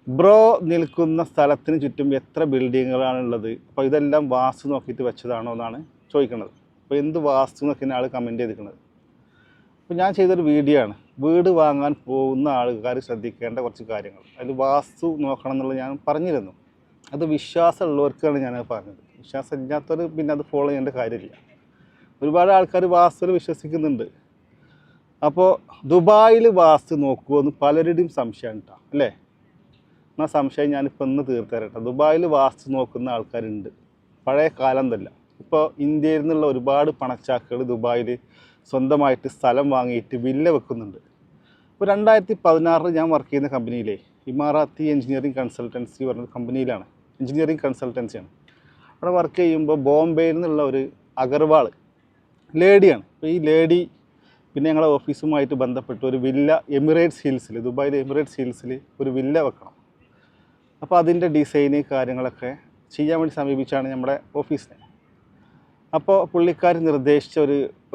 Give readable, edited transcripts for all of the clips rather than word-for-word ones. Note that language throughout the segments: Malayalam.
ബ്രോ നിൽക്കുന്ന സ്ഥലത്തിന് ചുറ്റും എത്ര ബിൽഡിങ്ങുകളാണുള്ളത്? അപ്പോൾ ഇതെല്ലാം വാസ്തു നോക്കിയിട്ട് വെച്ചതാണോ എന്നാണ് ചോദിക്കുന്നത്. അപ്പോൾ എന്ത് വാസ്തു എന്നൊക്കെയാണ് ആൾ കമൻറ്റ് ചെയ്തിരിക്കുന്നത്. അപ്പോൾ ഞാൻ ചെയ്തൊരു വീഡിയോ ആണ്, വീട് വാങ്ങാൻ പോകുന്ന ആൾക്കാർ ശ്രദ്ധിക്കേണ്ട കുറച്ച് കാര്യങ്ങൾ. അതിൽ വാസ്തു നോക്കണം എന്നുള്ളത് ഞാൻ പറഞ്ഞിരുന്നു. അത് വിശ്വാസമുള്ളവർക്കാണ് ഞാനത് പറഞ്ഞത്. വിശ്വാസം ഇല്ലാത്തവർ പിന്നെ അത് ഫോളോ ചെയ്യേണ്ട കാര്യമില്ല. ഒരുപാട് ആൾക്കാർ വാസ്തുവിൽ വിശ്വസിക്കുന്നുണ്ട്. അപ്പോൾ ദുബായിൽ വാസ്തു നോക്കുമോ എന്ന് പലരുടെയും സംശയമാണ് കേട്ടോ, അല്ലേ? എന്നാൽ സംശയം ഞാനിപ്പോൾ ഇന്ന് തീർത്തരട്ടെ. ദുബായിൽ വാസ്തു നോക്കുന്ന ആൾക്കാരുണ്ട്, പഴയ കാലം തന്നെ. ഇപ്പോൾ ഇന്ത്യയിൽ നിന്നുള്ള ഒരുപാട് പണച്ചാക്കുകൾ ദുബായിൽ സ്വന്തമായിട്ട് സ്ഥലം വാങ്ങിയിട്ട് വില്ല വെക്കുന്നുണ്ട്. ഇപ്പോൾ 2016 ഞാൻ വർക്ക് ചെയ്യുന്ന കമ്പനിയിലെ ഇമാറാത്തി എഞ്ചിനീയറിംഗ് കൺസൾട്ടൻസി പറഞ്ഞ കമ്പനിയിലാണ്, എഞ്ചിനീയറിംഗ് കൺസൾട്ടൻസിയാണ്. അവിടെ വർക്ക് ചെയ്യുമ്പോൾ ബോംബെയിൽ നിന്നുള്ള ഒരു അഗർവാൾ ലേഡിയാണ്. അപ്പോൾ ഈ ലേഡി പിന്നെ ഞങ്ങളുടെ ഓഫീസുമായിട്ട് ബന്ധപ്പെട്ട് ഒരു വില്ല എമിറേറ്റ്സ് ഹിൽസിൽ, ദുബായിലെ എമിറേറ്റ്സ് ഹിൽസിൽ ഒരു വില്ല വെക്കണം. അപ്പോൾ അതിൻ്റെ ഡിസൈന് കാര്യങ്ങളൊക്കെ ചെയ്യാൻ വേണ്ടി സമീപിച്ചാണ് നമ്മുടെ ഓഫീസിനെ. അപ്പോൾ പുള്ളിക്കാർ നിർദ്ദേശിച്ച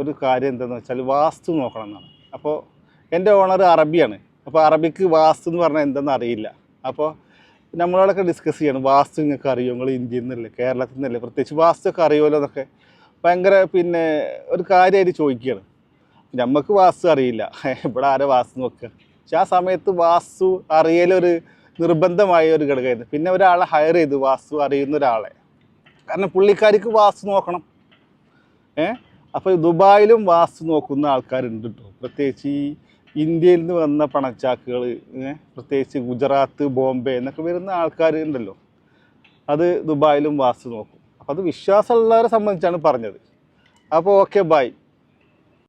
ഒരു കാര്യം എന്താണെന്ന് വെച്ചാൽ വാസ്തു നോക്കണം എന്നാണ്. അപ്പോൾ എൻ്റെ ഓണർ അറബിയാണ്. അപ്പോൾ അറബിക്ക് വാസ്തു എന്ന് പറഞ്ഞാൽ എന്താണെന്ന് അറിയില്ല. അപ്പോൾ നമ്മളോടൊക്കെ ഡിസ്കസ് ചെയ്യണം, വാസ്തു നിങ്ങൾക്ക് അറിയുമോ, നിങ്ങൾ ഇന്ത്യയിൽ നിന്നല്ലേ കേരളത്തിൽ നിന്നല്ലേ, പ്രത്യേകിച്ച് വാസ്തു ഒക്കെ അറിയുമല്ലോ എന്നൊക്കെ ഭയങ്കര പിന്നെ ഒരു കാര്യമായിട്ട് ചോദിക്കുകയാണ്. നമുക്ക് വാസ്തു അറിയില്ല, ഇവിടെ ആരെ വാസ്തു നോക്കുക. പക്ഷെ ആ സമയത്ത് വാസ്തു അറിയലൊരു നിർബന്ധമായ ഒരു ഘടകമായിരുന്നു. പിന്നെ ഒരാളെ ഹയർ ചെയ്തു, വാസ്തു അറിയുന്ന ഒരാളെ. കാരണം പുള്ളിക്കാർക്ക് വാസ്തു നോക്കണം. അപ്പോൾ ദുബായിലും വാസ്തു നോക്കുന്ന ആൾക്കാരുണ്ട് കേട്ടോ. പ്രത്യേകിച്ച് ഈ ഇന്ത്യയിൽ നിന്ന് വന്ന പണച്ചാക്കുകൾ, പ്രത്യേകിച്ച് ഗുജറാത്ത്, ബോംബെ എന്നൊക്കെ വരുന്ന ആൾക്കാരുണ്ടല്ലോ, അത് ദുബായിലും വാസ്തു നോക്കും. അപ്പോൾ അത് വിശ്വാസമുള്ളവരെ സംബന്ധിച്ചാണ് പറഞ്ഞത്. അപ്പോൾ ഓക്കെ, ബൈ.